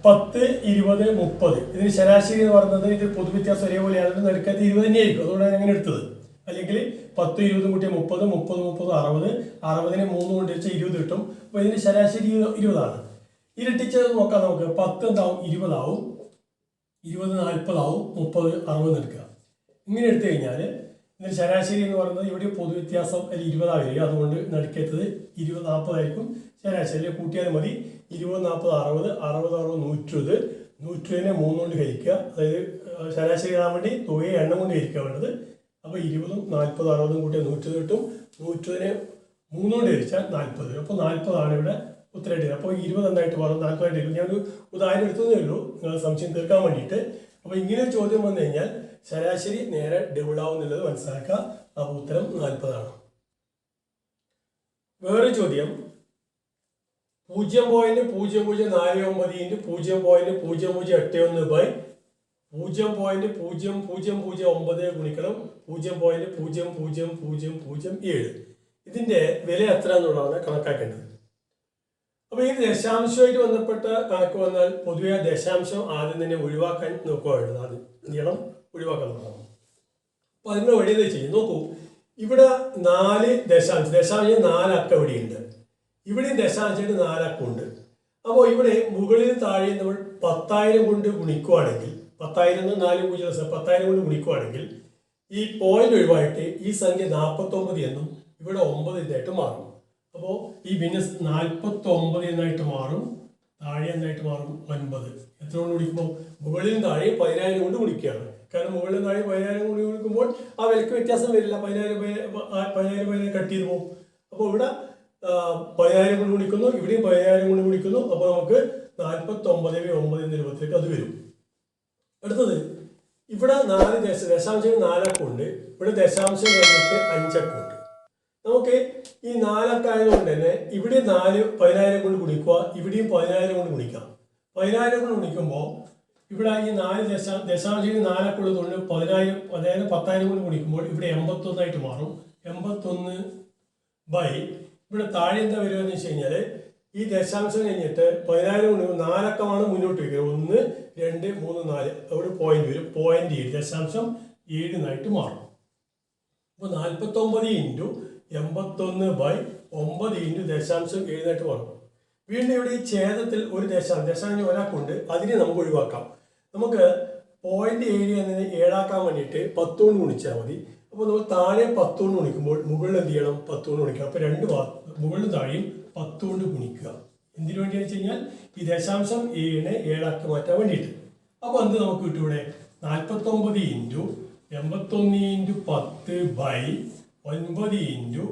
10, 20, 30 ഇതിന് ശരാശരി എന്ന് പറയുന്നത് ഇത് പൊതുവ്യത്യാസം ഒരേപോലെയാണ്. നടുക്കത്ത് 20 തന്നെയായിരിക്കും. അതുകൊണ്ടാണ് അങ്ങനെ എടുത്തത്. അല്ലെങ്കിൽ 10, 20 കൂട്ടിയ 30, 30, 60, 60നെ 3 കൊണ്ട് വെച്ചാൽ 20 കിട്ടും. അപ്പോൾ ഇതിന് ശരാശരി 20. ഇരട്ടിച്ച് നോക്കാം. നമുക്ക് 10 എന്താവും? 20 ആവും, 20 40 ആവും, 30 60 എടുക്കുക. ഇങ്ങനെ എടുത്തു കഴിഞ്ഞാൽ ഇതിന് ശരാശരി എന്ന് പറയുന്നത് ഇവിടെ പൊതുവ്യത്യാസം അല്ലെങ്കിൽ 20 വരിക. അതുകൊണ്ട് നടുക്കത്തത് 20 40 ആയിരിക്കും ശരാശരി. കൂട്ടിയാൽ മതി. 20 40 60, 60 60 120, 120നെ 3 കൊണ്ട് ഹരിക്കുക. അതായത് ശരാശരി ഇടാൻ വേണ്ടി തുകയെ എണ്ണം കൊണ്ട് ഹരിക്കുക വേണ്ടത്. അപ്പോൾ 20 40 60 കൂട്ടിയാൽ 120 കിട്ടും. 120നെ 3 കൊണ്ട് ഹരിച്ചാൽ 40. അപ്പോൾ 40 ഇവിടെ ഉത്തരമായിട്ട്. അപ്പോൾ 20 എന്തായിട്ട് മാറും? 40 ആയിട്ട് വരും. ഞാനൊരു ഉദാഹരണം എടുത്തതേ ഉള്ളൂ നിങ്ങളുടെ സംശയം തീർക്കാൻ വേണ്ടിയിട്ട്. അപ്പോൾ ഇങ്ങനെ ഒരു ചോദ്യം വന്നു കഴിഞ്ഞാൽ ശരാശരി നേരെ ഡബിൾ ആവും എന്നുള്ളത് മനസ്സിലാക്കുക. അപ്പോൾ ഉത്തരം 40. വേറൊരു ചോദ്യം. 0.0049 ഇൻറ്റു 0.0081 ബൈ 0.0009 ഗുണിക്കണം 0.0007. ഇതിന്റെ വില എത്ര എന്നുള്ളതാണ് കണക്കാക്കേണ്ടത്. അപ്പോൾ ഈ ദശാംശമായിട്ട് ബന്ധപ്പെട്ട കണക്ക് വന്നാൽ പൊതുവെ ദശാംശം ആദ്യം തന്നെ ഒഴിവാക്കാൻ നോക്കുക വേണ്ടത്. ആദ്യം നീളം ഒഴിവാക്കാൻ നോക്കണം. അപ്പോൾ അതിൻ്റെ വഴി എന്താ ചെയ്യും? നോക്കൂ, ഇവിടെ 4 ദശാംശം 4 അക്കം ഇവിടെയുണ്ട്. ഇവിടെയും ദശാംശമായിട്ട് 4 അക്കമുണ്ട്. അപ്പോൾ ഇവിടെ മുകളിൽ താഴെ നമ്മൾ 10,000 കൊണ്ട് ഗുണിക്കുകയാണെങ്കിൽ 10,000 4 10,000 കൊണ്ട് ഗുണിക്കുകയാണെങ്കിൽ ഈ പോയിന്റ് ഒഴിവായിട്ട് ഈ സംഖ്യ 49 എന്നും ഇവിടെ 9 എന്നായിട്ട് മാറും. അപ്പോൾ ഈ ഭിന്നസ് 49 എന്നായിട്ട് മാറും, താഴെ എന്നായിട്ട് മാറും 9. എത്ര കൊണ്ട് ഗുണിക്കുമ്പോൾ മുകളിലും താഴെ 10,000 കൊണ്ട് ഗുണിക്കുകയാണ്. കാരണം മുകളിലും താഴെ 10,000 കൊണ്ട് ഗുണിക്കുമ്പോൾ ആ വിലക്ക് വ്യത്യാസം വരില്ല. 10,000 കട്ട് ചെയ്ത് പോകും. അപ്പോൾ ഇവിടെ 10,000 കൊണ്ട് ഗുണിക്കുന്നു, ഇവിടെയും 10,000 കൊണ്ട് ഗുണിക്കുന്നു. അപ്പോൾ നമുക്ക് 49/9 എന്ന രൂപത്തിലേക്ക് അത് വരും. അടുത്തത് ഇവിടെ 4 ദശാംശം 4 അക്കമുണ്ട്. ഇവിടെ ദശാംശം കഴിഞ്ഞിട്ട് 5 അക്കമുണ്ട്. നമുക്ക് ഈ 4 അക്കം ആയതുകൊണ്ട് തന്നെ ഇവിടെ 10,000 കൊണ്ട് ഗുണിക്കുക, ഇവിടെയും 10,000 കൊണ്ട് ഗുണിക്കാം. 10,000 കൊണ്ട് ഗുണിക്കുമ്പോൾ ഇവിടെ ഈ 4 ദശാംശം 4 അക്കം ഉള്ളതുകൊണ്ട് 10,000 കൊണ്ട് ഗുണിക്കുമ്പോൾ ഇവിടെ 81 ആയിട്ട് മാറും. 81 ബൈ ഇവിടെ താഴെ എന്താ വരിക എന്ന് വെച്ച് കഴിഞ്ഞാൽ ഈ ദശാംശം കഴിഞ്ഞിട്ട് 10,000 കൊണ്ട് 4 അക്കമാണ് മുന്നോട്ട് വയ്ക്കുക. 1 2 3 4 അവിടെ പോയിന്റ് വരും. 0.7 ദശാംശം 7 എന്നായിട്ട് മാറും. അപ്പോൾ 49 ഇൻറ്റു 81 ബൈ 9 ഇൻറ്റു ദശാംശം 7 എന്നായിട്ട് മാറും. വീണ്ടും ഇവിടെ ഈ ഛേദത്തിൽ ഒരു ദശാംശം ഒരാൾക്കുണ്ട്, അതിനെ നമുക്ക് ഒഴിവാക്കാം. നമുക്ക് 0.7 എന്നതിനെ 7 ആക്കാൻ വേണ്ടിയിട്ട് 10 കൊണ്ട് ഗുണിച്ചാൽ മതി. അപ്പോൾ നമ്മൾ താഴെ 10 കൊണ്ട് ഗുണിക്കുമ്പോൾ മുകളിൽ എന്ത് ചെയ്യണം? 10 കൊണ്ട് ഗുണിക്കുക. അപ്പോൾ മുകളിലും താഴെയും 10 കൊണ്ട് ഗുണിക്കുക. എന്തിനു വേണ്ടിയാണെന്ന് വെച്ച് കഴിഞ്ഞാൽ ഈ ദശാംശം 7നെ 7 ആക്കി മാറ്റാൻ വേണ്ടിയിട്ട്. അപ്പോൾ എന്ത് നമുക്ക് കിട്ടും? ഇവിടെ 49 ഇൻറ്റു 81 ഇൻറ്റു 10 ബൈ 9 ഇൻറ്റു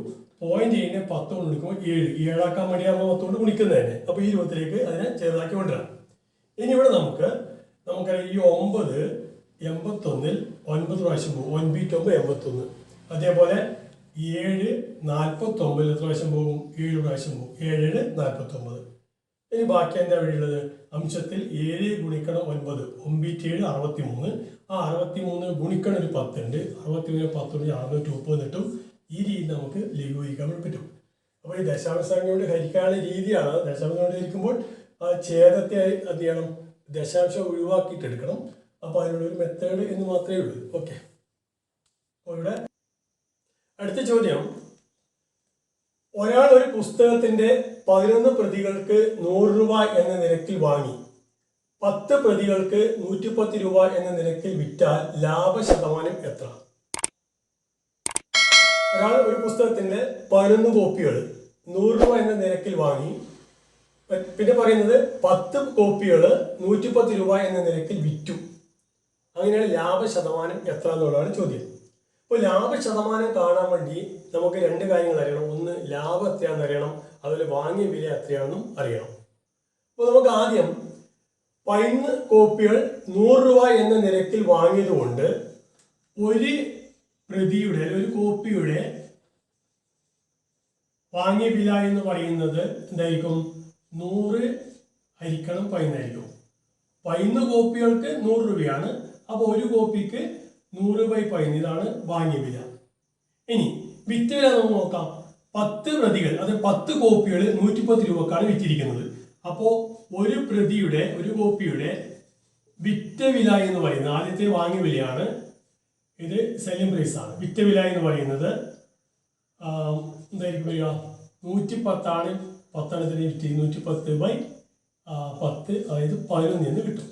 0.7നെ 10 കൊണ്ട് ഗുണിക്കുമ്പോൾ 7 ആക്കാൻ വേണ്ടി നമ്മൾ 10 കൊണ്ട് ഗുണിക്കുന്നത് തന്നെ. അപ്പോൾ ഈ രൂപത്തിലേക്ക് അതിനെ ചെറുതാക്കി കൊണ്ടുവരാം. ഇനി ഇവിടെ നമുക്കറിയാം ഈ 9 81ൽ 9 പ്രാവശ്യം പോകും. 9 81. അതേപോലെ 7 49 എത്ര പ്രാവശ്യം പോകും? 7 പ്രാവശ്യം പോകും. 7 49. ഇനി ബാക്കി എന്താ വഴിയുള്ളത്? അംശത്തിൽ 7 ഗുണിക്കണം 9 9 63. ആ 63 ഗുണിക്കണം ഒരു 10 ഉണ്ട്. 63 10 630 കിട്ടും. ഈ രീതി നമുക്ക് ലഘൂകരിക്കാൻ പറ്റും. അപ്പോൾ ഈ ദശാംശ സംഖ്യ കൊണ്ട് ഹരിക്കാനുള്ള രീതിയാണ്. ദശാംശം കൊണ്ട് ഹരിക്കുമ്പോൾ ആ ഛേദത്തെ എന്ത് ചെയ്യണം? ദശാംശം ഒഴിവാക്കിയിട്ട് എടുക്കണം. അപ്പോൾ അതിനുള്ളൊരു മെത്തേഡ് എന്ന് മാത്രമേ ഉള്ളൂ. ഓക്കെ. അപ്പോൾ ഇവിടെ അടുത്ത ചോദ്യം. ഒരാൾ ഒരു പുസ്തകത്തിന്റെ 11 പ്രതികൾക്ക് 100 രൂപ എന്ന നിരക്കിൽ വാങ്ങി 10 പ്രതികൾക്ക് 110 രൂപ എന്ന നിരക്കിൽ വിറ്റാൽ ലാഭശതമാനം എത്ര? ഒരാൾ ഒരു പുസ്തകത്തിന്റെ 11 കോപ്പികൾ 100 രൂപ എന്ന നിരക്കിൽ വാങ്ങി, പിന്നെ പറയുന്നത് 10 കോപ്പികൾ 110 രൂപ എന്ന നിരക്കിൽ വിറ്റു. അങ്ങനെയാണ് ലാഭശതമാനം എത്ര എന്നുള്ളതാണ് ചോദ്യം. അപ്പോൾ ലാഭശതമാനം കാണാൻ വേണ്ടി നമുക്ക് രണ്ട് കാര്യങ്ങൾ അറിയണം. ഒന്ന്, ലാഭം എത്രയാണെന്ന് അറിയണം, അതുപോലെ വാങ്ങിയ വില എത്രയാണെന്നും അറിയണം. അപ്പോൾ നമുക്ക് ആദ്യം 11 കോപ്പികൾ 100 രൂപ എന്ന നിരക്കിൽ വാങ്ങിയതുകൊണ്ട് ഒരു പ്രതിയുടെ അല്ലെങ്കിൽ ഒരു കോപ്പിയുടെ വാങ്ങിയ വില എന്ന് പറയുന്നത് എന്തായിരിക്കും? 100 ഹരിക്കണം 11 ആയിരിക്കും. 11 കോപ്പികൾക്ക് 100 രൂപയാണ്. അപ്പോൾ ഒരു കോപ്പിക്ക് 100/11, ഇതാണ് വാങ്ങിയ വില. ഇനി വിറ്റ് വില നമുക്ക് നോക്കാം. 10 പ്രതികൾ, അത് 10 കോപ്പികൾ 110 രൂപക്കാണ് വിറ്റിരിക്കുന്നത്. അപ്പോൾ ഒരു പ്രതിയുടെ, ഒരു കോപ്പിയുടെ വിറ്റ വില എന്ന് പറയുന്നത്, ആദ്യത്തെ വാങ്ങിയ വിലയാണ്, ഇത് സെല്ലിംഗ് പ്രൈസ് ആണ്. വിറ്റ വില എന്ന് പറയുന്നത് എന്തായിരിക്കും വരിക? 110 ആണ്. 10 വിറ്റ് 110/10, അതായത് 11 എന്ന് കിട്ടും.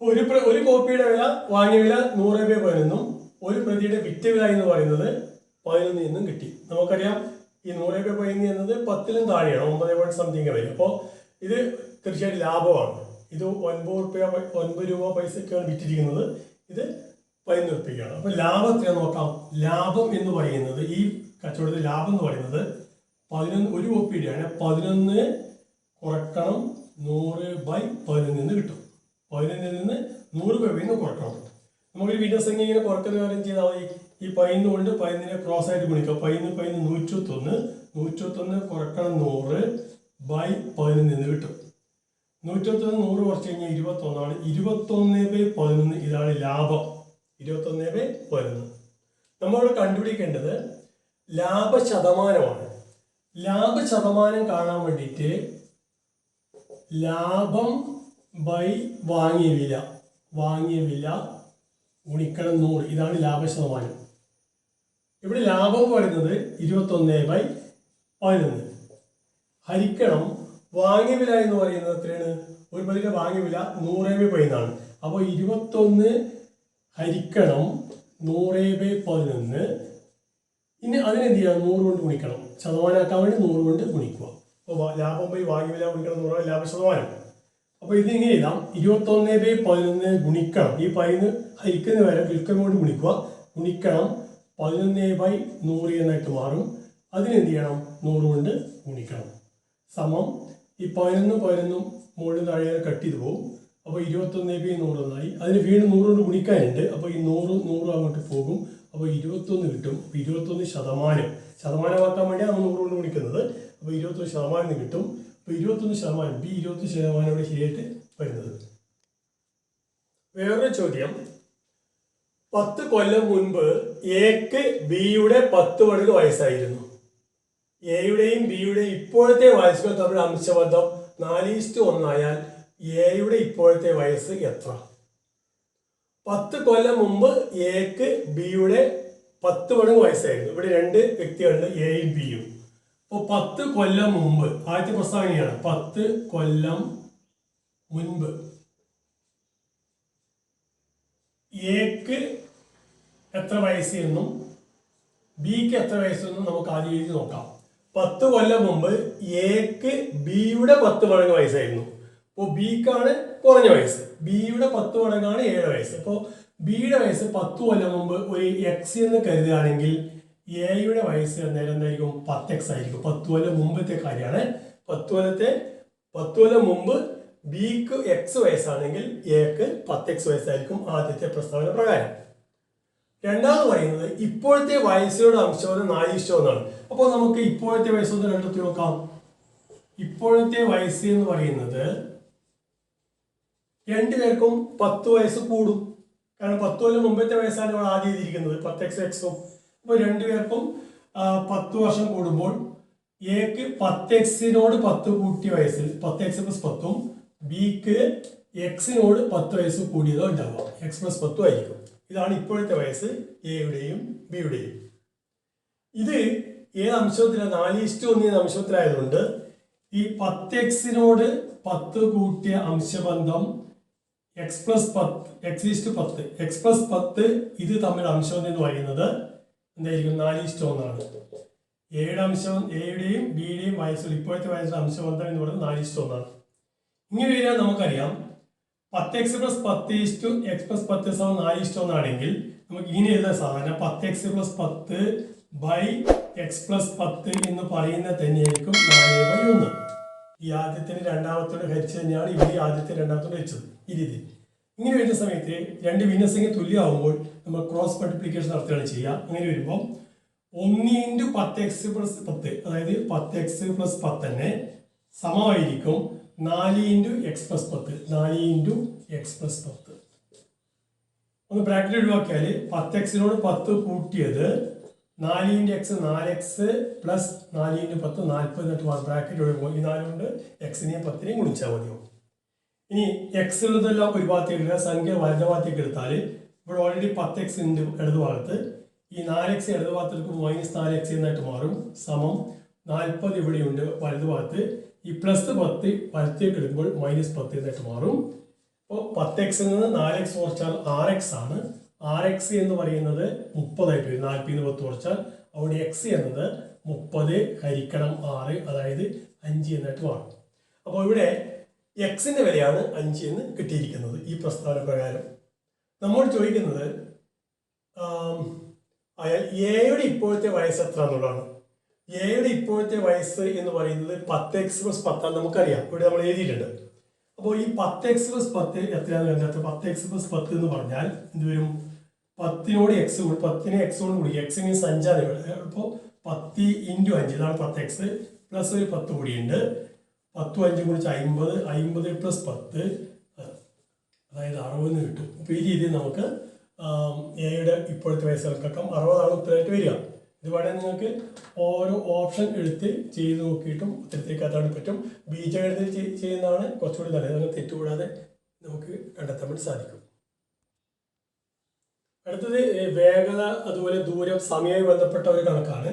ഒരു കോപ്പിയുടെ വില, വാങ്ങിയ വില 100/11, ഒരു പ്രതിയുടെ വിറ്റ വില എന്ന് പറയുന്നത് 11 എന്നും കിട്ടി. നമുക്കറിയാം ഈ 100/11 എന്നത് 10-ലും താഴെയാണ്, 9 സംതിങ് വരും. അപ്പോൾ ഇത് തീർച്ചയായിട്ടും ലാഭമാണ്. ഇത് 9 രൂപ പൈസക്കാണ് വിറ്റിരിക്കുന്നത്, ഇത് 11 രൂപയ്ക്കാണ്. അപ്പോൾ ലാഭം എത്രയാണെന്ന് നോക്കാം. ലാഭം എന്ന് പറയുന്നത്, ഈ കച്ചവടത്തിൽ ലാഭം എന്ന് പറയുന്നത് 11, ഒരു കോപ്പിയുടെയാണ്. 11 കുറക്കണം 100/11 എന്ന് കിട്ടും. 11 നിന്ന് 100 കുറക്കണം. നമുക്കൊരു ഭിന്നസംഖ്യ ഇങ്ങനെ കുറക്കുന്ന കാര്യം ചെയ്താൽ മതി. ഈ 11 കൊണ്ട് 11 ക്രോസ് ആയിട്ട് ഗുണിക്കാം. 11 121 കുറക്കണം 100/11 എന്ന് കിട്ടും. 121 100 കുറച്ച് കഴിഞ്ഞാൽ 21 ആണ്. 21/11, ഇതാണ് ലാഭം. 21/11. നമ്മളിവിടെ കണ്ടുപിടിക്കേണ്ടത് ലാഭശതമാനമാണ്. ലാഭശതമാനം കാണാൻ വേണ്ടിയിട്ട് ലാഭം ബൈ വാങ്ങിയ വില ഗുണിക്കണം 100, ഇതാണ് ലാഭശതമാനം. ഇവിടെ ലാഭം എന്ന് പറയുന്നത് 21/11 ഹരിക്കണം വാങ്ങിയ വില എന്ന് പറയുന്നത് എത്രയാണ്? ഒരു പ്രതിയുടെ വാങ്ങിയ വില 100/11 അപ്പോൾ 21 ഹരിക്കണം 100/11. ഇനി അതിനെന്ത് ചെയ്യാം? 100 കൊണ്ട് ഗുണിക്കണം. ശതമാനമാക്കാൻ വേണ്ടി 100 കൊണ്ട് ഗുണിക്കുക. അപ്പോൾ ലാഭം ബൈ വാങ്ങിയ വില ഗുണിക്കണം 100 ലാഭശതമാനം. അപ്പോൾ ഇത് ഇങ്ങനെ എഴുതാം. 21/11 ഗുണിക്കണം, ഈ 11 ഹരിക്കുന്ന വരെ വിൽക്കുന്ന കൊണ്ട് ഗുണിക്കുക, ഗുണിക്കണം 11/100 എന്നായിട്ട് മാറും. അതിനെന്ത് ചെയ്യണം? 100 കൊണ്ട് ഗുണിക്കണം. സമം ഈ 11 മുകളിൽ താഴെ കട്ട് ചെയ്ത് പോകും. അപ്പോൾ 21/100 എന്നായി. അതിന് വീണ്ടും 100 കൊണ്ട് ഗുണിക്കാനുണ്ട്. അപ്പോൾ ഈ 100 അങ്ങോട്ട് പോകും. അപ്പോൾ 21 കിട്ടും. അപ്പോൾ 21 ശതമാനമാക്കാൻ വേണ്ടിയാണ് നമ്മൾ 100 കൊണ്ട് ഗുണിക്കുന്നത്. അപ്പോൾ 21% കിട്ടും. അപ്പോൾ 21%, ബി 21% ഇവിടെ ശരിയായിട്ട് വരുന്നത്. വേറൊരു ചോദ്യം, 10 കൊല്ലം മുൻപ് എക്ക് ബിയുടെ 10 മടങ്ങ് വയസ്സായിരുന്നു. എയുടെയും ബിയുടെയും ഇപ്പോഴത്തെ വയസ്സുകൾ തമ്മിൽ അംശബന്ധം 4:1 ആയാൽ എയുടെ ഇപ്പോഴത്തെ വയസ്സ് എത്ര? 10 കൊല്ലം മുമ്പ് എക്ക് ബിയുടെ 10 മടങ്ങ് വയസ്സായിരുന്നു. ഇവിടെ രണ്ട് വ്യക്തികളുണ്ട്, എയും ബിയും. അപ്പോൾ 10 കൊല്ലം മുമ്പ്, ആദ്യത്തെ പ്രസ്താവനയാണ്. 10 കൊല്ലം മുൻപ് എക്ക് എത്ര വയസ്സ് എന്നും ബിക്ക് എത്ര വയസ്സെന്നും നമുക്ക് ആദ്യം എഴുതി നോക്കാം. 10 കൊല്ലം മുമ്പ് എക്ക് ബിയുടെ 10 മടങ്ങ് വയസ്സായിരുന്നു. അപ്പോൾ ബിക്കാണ് കുറഞ്ഞ വയസ്സ്. ബിയുടെ 10 മടങ്ങാണ് 7 വയസ്സ്. അപ്പോൾ ബിയുടെ വയസ്സ് 10 കൊല്ലം മുമ്പ് ഒരു എക്സ് എന്ന് കരുതുകയാണെങ്കിൽ എയുടെ വയസ്സ് അന്നേരം എന്തായിരിക്കും? 10x ആയിരിക്കും. 10 കൊല്ലം മുമ്പത്തെ കാര്യമാണ്. 10 കൊല്ലം മുമ്പ് ബിക്ക് എക്സ് വയസ്സാണെങ്കിൽ എക്ക് 10x വയസ്സായിരിക്കും ആദ്യത്തെ പ്രസ്താവന പ്രകാരം. രണ്ടാമത് പറയുന്നത് ഇപ്പോഴത്തെ വയസ്സുകളുടെ അംശബന്ധം 4:1 അപ്പോൾ നമുക്ക് ഇപ്പോഴത്തെ വയസ്സൊന്ന് കണ്ടെത്തി നോക്കാം. ഇപ്പോഴത്തെ വയസ്സ് എന്ന് പറയുന്നത് രണ്ടുപേർക്കും 10 വയസ്സ് കൂടും. കാരണം 10 കൊല്ലം മുമ്പത്തെ വയസ്സാണ് നമ്മൾ ആദ്യം എഴുതിയിരിക്കുന്നത്, 10x എക്സും. അപ്പോൾ രണ്ടുപേർക്കും 10 വർഷം കൂടുമ്പോൾ എക്ക് 10x-നോട് 10 കൂട്ടിയ വയസ്സിൽ 10x + 10ഉം ബിക്ക് എക്സിനോട് 10 വയസ്സ് കൂടിയതോ ഉണ്ടാവുക. x + 10 ആയിരിക്കും. ഇതാണ് ഇപ്പോഴത്തെ വയസ്സ് എയുടെയും ബിയുടെയും. ഇത് ഏത് അംശത്തിലാണ്? 4:1 എന്ന അംശത്തിലായതുകൊണ്ട് ഈ 10x-നോട് 10 കൂട്ടിയ അംശബന്ധം x + 10 ഇത് തമ്മിൽ അംശബന്ധം എന്ന് പറയുന്നത് എന്തായിരിക്കും? 4:1 ആണ്. എയുടെയും ബിയുടെയും വയസ്സുകൾ, ഇപ്പോഴത്തെ വയസ്സിലെ അംശബന്ധം എന്ന് പറയുന്നത് 4:1 ആണ്. ഇങ്ങനെ വരിക നമുക്കറിയാം. 10x+10 ആണെങ്കിൽ നമുക്ക് ഇങ്ങനെ എഴുതാൻ സാധാരണ 10x+10/x+10 എന്ന് പറയുന്നത് തന്നെയായിരിക്കും 4/1. ഈ ആദ്യത്തിന് രണ്ടാമത്തോട് ഹരിച്ച് തന്നെയാണ് ഇവിടെ ആദ്യത്തെ രണ്ടാമത്തോട് ഹരിച്ചത്. ഈ രീതി ഇങ്ങനെ വരുന്ന സമയത്ത് രണ്ട് ഭിന്നസംഖ്യ തുല്യമാകുമ്പോൾ നമ്മൾ ക്രോസ് മൾട്ടിപ്ലിക്കേഷൻ നടത്തുകയാണ് ചെയ്യുക. അങ്ങനെ വരുമ്പോൾ 1x+10 അതായത് 10x+10 തന്നെ സമമായിരിക്കും 4x+10. 4x+10 ഒന്ന് ബ്രാക്കറ്റ് ഒഴിവാക്കിയാൽ 10x-നോട് 10 കൂട്ടിയത് 4x 4x പ്ലസ് 4x10 40 എന്നിട്ട് ബ്രാക്കറ്റ് ഒഴിവാക്കും. ഈ 4 കൊണ്ട് എക്സിനെയും 10നെയും ഗുണിച്ചാൽ മതിയോ. ഇനി എക്സ് ഉള്ളതെല്ലാം ഒരു ഭാഗത്തേക്ക് എടുക്കുക, സംഖ്യ വലത് ഭാഗത്തേക്ക് എടുത്താൽ ഇവിടെ ഓൾറെഡി 10x ഉണ്ട് ഇടത് ഭാഗത്ത്. ഈ 4x ഇടത് ഭാഗത്തേക്ക് -4x എന്നായിട്ട് മാറും. സമം 40 ഇവിടെയുണ്ട് വലത് ഭാഗത്ത്. ഈ +10 വലത്തേക്ക് എടുക്കുമ്പോൾ -10 എന്നായിട്ട് മാറും. അപ്പോൾ 10x-ൽ നിന്ന് 4x കുറച്ചാൽ 6x ആണ്. 6x എന്ന് പറയുന്നത് 30 ആയിട്ട് വരും. 40 10 കുറച്ചാൽ അവിടെ x എന്നത് 30 ഹരിക്കണം 6 അതായത് 5 എന്നായിട്ട് മാറും. അപ്പോൾ ഇവിടെ എക്സിന്റെ വിലയാണ് 5 എന്ന് കിട്ടിയിരിക്കുന്നത്. ഈ പ്രസ്താവന പ്രകാരം നമ്മൾ ചോദിക്കുന്നത് എയുടെ ഇപ്പോഴത്തെ വയസ്സ് എത്ര എന്നുള്ളതാണ്. എയുടെ ഇപ്പോഴത്തെ വയസ്സ് എന്ന് പറയുന്നത് 10x+10 നമുക്കറിയാം, ഇവിടെ നമ്മൾ എഴുതിയിട്ടുണ്ട്. അപ്പോൾ ഈ 10x+10 എത്രയാണെന്ന് കണ്ടെത്തുക. 10x+10 എന്ന് പറഞ്ഞാൽ എന്ത് വരും? 10നോട് x കൂടി 10നെ x കൊണ്ട് കൂടി x മീൻസ് 5 ആണ്. അപ്പോൾ 10 × 5 ഇതാണ് 10x പ്ലസ് ഒരു 10 കൂടിയുണ്ട്. 10 5 കുറിച്ച് 50 50 + 10 അതായത് 60 കിട്ടും. അപ്പോൾ ഈ രീതിയിൽ നമുക്ക് എയുടെ ഇപ്പോഴത്തെ വയസ്സ് കണക്കാക്കാം. 60 ഉത്തരമായിട്ട് വരിക. ഇത് വേണമെങ്കിൽ നിങ്ങൾക്ക് ഓരോ ഓപ്ഷൻ എടുത്ത് ചെയ്ത് നോക്കിയിട്ടും ഉത്തരത്തേക്ക് എത്താൻ പറ്റും. ബീജഗണിതത്തിൽ ചെയ്യുന്നതാണ് കുറച്ചുകൂടി നല്ലത്. അങ്ങനെ തെറ്റുകൂടാതെ നമുക്ക് കണ്ടെത്താൻ വേണ്ടി സാധിക്കും. അടുത്തത് വേഗത, അതുപോലെ ദൂരം, സമയവുമായി ബന്ധപ്പെട്ട ഒരു കണക്കാണ്.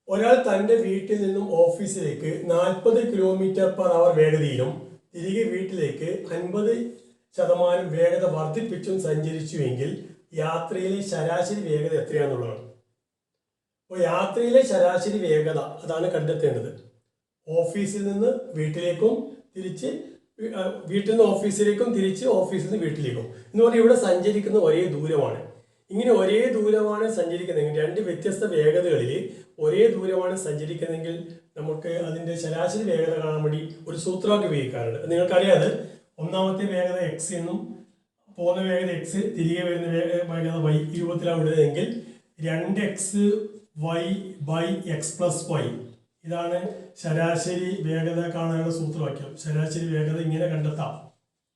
ഒരാൾ തൻ്റെ വീട്ടിൽ നിന്നും ഓഫീസിലേക്ക് 40 km/h വേഗതയിലും തിരികെ വീട്ടിലേക്ക് 50% വേഗത വർദ്ധിപ്പിച്ചും സഞ്ചരിച്ചുവെങ്കിൽ യാത്രയിലെ ശരാശരി വേഗത എത്രയാണെന്നുള്ളതാണ്. അപ്പോൾ യാത്രയിലെ ശരാശരി വേഗത അതാണ് കണ്ടെത്തേണ്ടത്. ഓഫീസിൽ നിന്ന് വീട്ടിലേക്കും തിരിച്ച്, വീട്ടിൽ നിന്ന് ഓഫീസിലേക്കും തിരിച്ച് ഓഫീസിൽ നിന്ന് വീട്ടിലേക്കും എന്ന് പറഞ്ഞാൽ ഇവിടെ സഞ്ചരിക്കുന്ന ഒരേ ദൂരമാണ്. ഇങ്ങനെ ഒരേ ദൂരമാണ് സഞ്ചരിക്കുന്നതെങ്കിൽ, രണ്ട് വ്യത്യസ്ത വേഗതകളിൽ ഒരേ ദൂരമാണ് സഞ്ചരിക്കുന്നതെങ്കിൽ നമുക്ക് അതിൻ്റെ ശരാശരി വേഗത കാണാൻ വേണ്ടി ഒരു സൂത്രമൊക്കെ ഉപയോഗിക്കാറുണ്ട്. നിങ്ങൾക്കറിയാതെ ഒന്നാമത്തെ വേഗത എക്സ് എന്നും പോകുന്ന വേഗത എക്സ്, തിരികെ വരുന്ന വേഗത y രൂപത്തിലാണ് വിടുന്നതെങ്കിൽ 2xy/x+y ഇതാണ് ശരാശരി വേഗത കാണാനുള്ള സൂത്രവാക്യം. ശരാശരി വേഗത ഇങ്ങനെ കണ്ടെത്താം.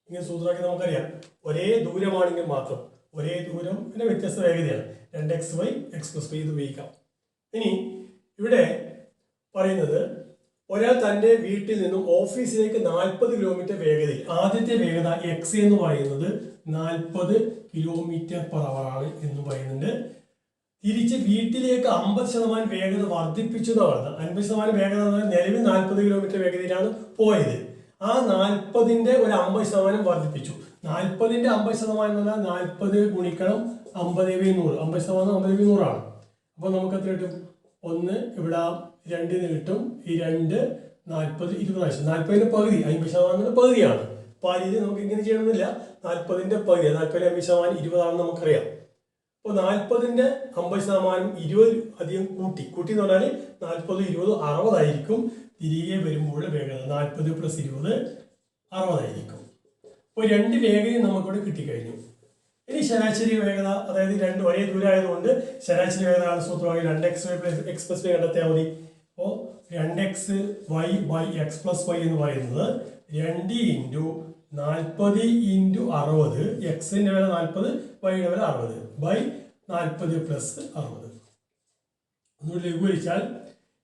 ഇങ്ങനെ സൂത്രവാക്യം നമുക്കറിയാം. ഒരേ ദൂരമാണെങ്കിൽ മാത്രം, ഒരേ ദൂരം പിന്നെ വ്യത്യസ്ത വേഗതയാണ്. 2xy/x+y ഇത് ഉപയോഗിക്കാം. ഇനി ഇവിടെ പറയുന്നത് ഒരാൾ തൻ്റെ വീട്ടിൽ നിന്നും ഓഫീസിലേക്ക് 40 km വേഗതയിൽ, ആദ്യത്തെ വേഗത എക്സ് എന്ന് പറയുന്നത് 40 km/h ആണ് എന്ന് പറയുന്നുണ്ട്. തിരിച്ച് വീട്ടിലേക്ക് 50% വേഗത വർദ്ധിപ്പിച്ചു എന്ന് പറയുന്നത്. 50% വേഗത നിലവിൽ 40 km വേഗതയിലാണ് പോയത്. ആ 40ന്റെ ഒരു 50% വർദ്ധിപ്പിച്ചു. 40ന്റെ 50% എന്ന് പറഞ്ഞാൽ 40 ഗുണിക്കണം 50/100. 50% 50/100 ആണ്. അപ്പോൾ നമുക്ക് എത്ര കിട്ടും? 1 ഇവിടെ 2 കിട്ടും. ഈ 2 40 20 പ്രാവശ്യം. 40ന്റെ പകുതി 50% പകുതിയാണ്. അപ്പോൾ ആ രീതി നമുക്ക് ഇങ്ങനെ ചെയ്യണമെന്നില്ല. 40ന്റെ പകുതി, 40 50% 20 ആണെന്ന് നമുക്കറിയാം. അപ്പോൾ 40ന്റെ 50% 20 അധികം കൂട്ടി എന്ന് പറഞ്ഞാൽ 40 20 60 ആയിരിക്കും. തിരികെ വരുമ്പോൾ വേഗത 40 + 20 60 ആയിരിക്കും. അപ്പോൾ രണ്ട് വേഗതയും നമുക്കിവിടെ കിട്ടിക്കഴിഞ്ഞു. ഇനി ശരാശരി വേഗത, അതായത് രണ്ട് ഒരേ ദൂരമായതുകൊണ്ട് ശരാശരി വേഗത സൂത്രമായി 2xy/x+y കണ്ടെത്തിയാൽ മതി. അപ്പോൾ 2xy/x+y എന്ന് പറയുന്നത് 2 × 40 × 60, എക്സിന്റെ വില 40, വൈയുടെ വില 60 /40 + 60. ഒന്നുകൂടി ലഘൂകരിച്ചാൽ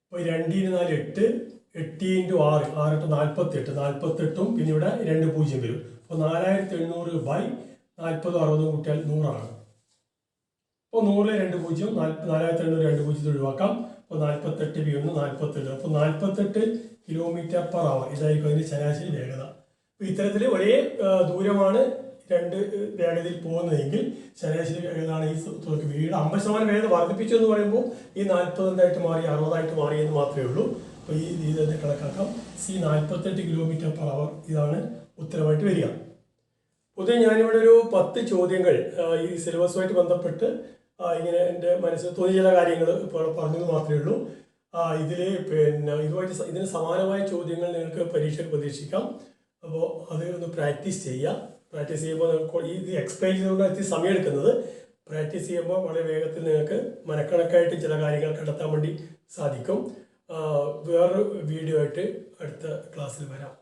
ഇപ്പോൾ 2 × 4 8, 8 × 6 6 × 48, 48ഉം പിന്നെ ഇവിടെ 2 0 വരും. അപ്പോൾ 4800 /40 60 കൂട്ടിയാൽ 100 ആണ്. അപ്പോൾ 100 2 0, 4800 2 0 ഒഴിവാക്കാം. അപ്പോൾ 48 × 1 48. അപ്പോൾ 48 km/h ഇതായിരിക്കും അതിൻ്റെ ശരാശരി വേഗത. അപ്പോൾ ഇത്തരത്തിൽ ഒരേ ദൂരമാണ് രണ്ട് വേഗതയിൽ പോകുന്നതെങ്കിൽ ശരാശരി വേഗതയാണ് ഈ വീട്. 50% വേഗത വർദ്ധിപ്പിച്ചു എന്ന് പറയുമ്പോൾ ഈ 40 എന്തായിട്ട് മാറി 60 ആയിട്ട് മാറി എന്ന് മാത്രമേ ഉള്ളൂ. അപ്പോൾ ഈ രീതി തന്നെ കണക്കാക്കാം. 48 km/h ഇതാണ് ഉത്തരമായിട്ട് വരിക. പൊതുവെ ഞാനിവിടെ ഒരു 10 ചോദ്യങ്ങൾ ഈ സിലബസുമായിട്ട് ബന്ധപ്പെട്ട് ഇങ്ങനെ എൻ്റെ മനസ്സിൽ തോന്നിയ ചില കാര്യങ്ങൾ ഇപ്പോൾ പറഞ്ഞത് മാത്രമേ ഉള്ളൂ. ഇതിൽ പിന്നെ ഇതിന് സമാനമായ ചോദ്യങ്ങൾ നിങ്ങൾക്ക് പരീക്ഷയിൽ പ്രതീക്ഷിക്കാം. അപ്പോൾ അത് ഒന്ന് പ്രാക്ടീസ് ചെയ്യുക. പ്രാക്ടീസ് ചെയ്യുമ്പോൾ നമുക്ക് ഇത് എക്സ്പ്ലെയിൻ ചെയ്തുകൊണ്ട് സമയം എടുക്കുന്നത്. പ്രാക്ടീസ് ചെയ്യുമ്പോൾ വളരെ വേഗത്തിൽ നിങ്ങൾക്ക് മനക്കണക്കായിട്ട് ചില കാര്യങ്ങൾ കണ്ടെത്താൻ വേണ്ടി സാധിക്കും. വേറൊരു വീഡിയോ ആയിട്ട് അടുത്ത ക്ലാസ്സിൽ വരാം.